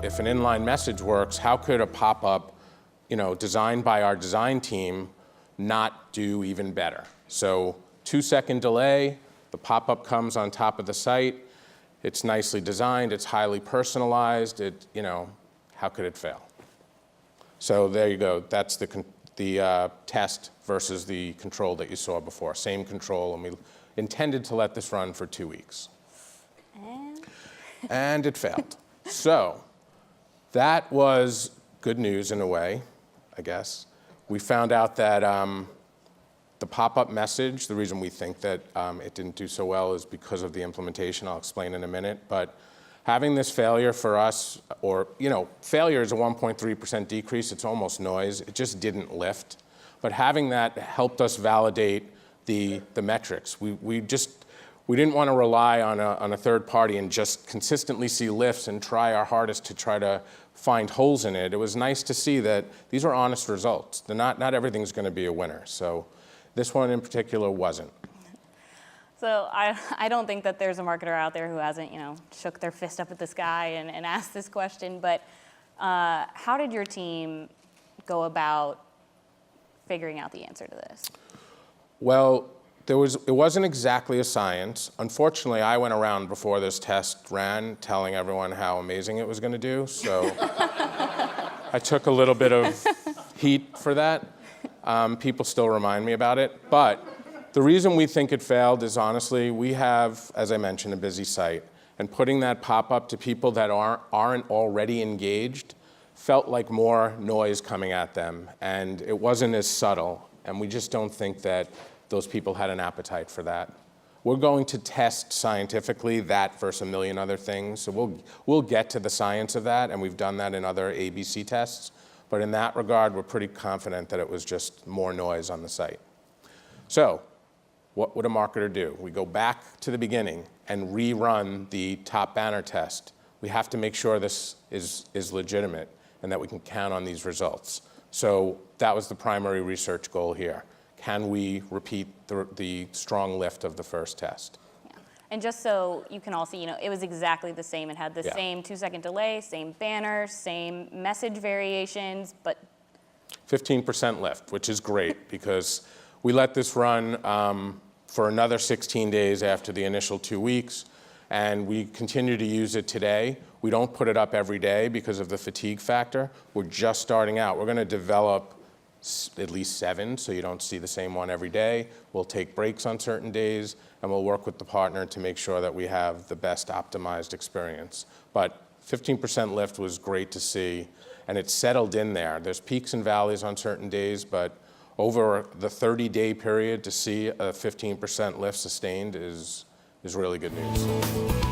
if an inline message works, how could a pop-up, designed by our design team not do even better? So 2-second delay, the pop-up comes on top of the site, it's nicely designed, it's highly personalized, how could it fail? So there you go, that's the test versus the control that you saw before. Same control, and we intended to let this run for 2 weeks. And it failed. So that was good news in a way, I guess. We found out that the pop-up message, the reason we think that it didn't do so well is because of the implementation. I'll explain in a minute. But having this failure for us, or, failure is a 1.3% decrease. It's almost noise. It just didn't lift. But having that helped us validate the metrics. We didn't want to rely on a third party and just consistently see lifts and try our hardest to try to find holes in it. It was nice to see that these are honest results. Not everything's going to be a winner. So this one in particular wasn't. So I don't think that there's a marketer out there who hasn't, shook their fist up at the sky and asked this question. But how did your team go about figuring out the answer to this? Well, it wasn't exactly a science. Unfortunately, I went around before this test ran telling everyone how amazing it was going to do. So I took a little bit of heat for that. People still remind me about it. But the reason we think it failed is honestly, we have, as I mentioned, a busy site. And putting that pop-up to people that aren't already engaged felt like more noise coming at them. And it wasn't as subtle. And we just don't think that those people had an appetite for that. We're going to test scientifically that versus a million other things. So we'll get to the science of that, and we've done that in other ABC tests. But in that regard, we're pretty confident that it was just more noise on the site. So what would a marketer do? We go back to the beginning and rerun the top banner test. We have to make sure this is legitimate and that we can count on these results. So that was the primary research goal here. Can we repeat the strong lift of the first test? Yeah. And just so you can all see, it was exactly the same. It had the same 2-second delay, same banner, same message variations, but 15% lift, which is great because we let this run for another 16 days after the initial 2 weeks, and we continue to use it today. We don't put it up every day because of the fatigue factor. We're just starting out. We're going to develop at least 7, so you don't see the same one every day. We'll take breaks on certain days, and we'll work with the partner to make sure that we have the best optimized experience. But 15% lift was great to see, and it's settled in there. There's peaks and valleys on certain days, but over the 30-day period to see a 15% lift sustained is really good news.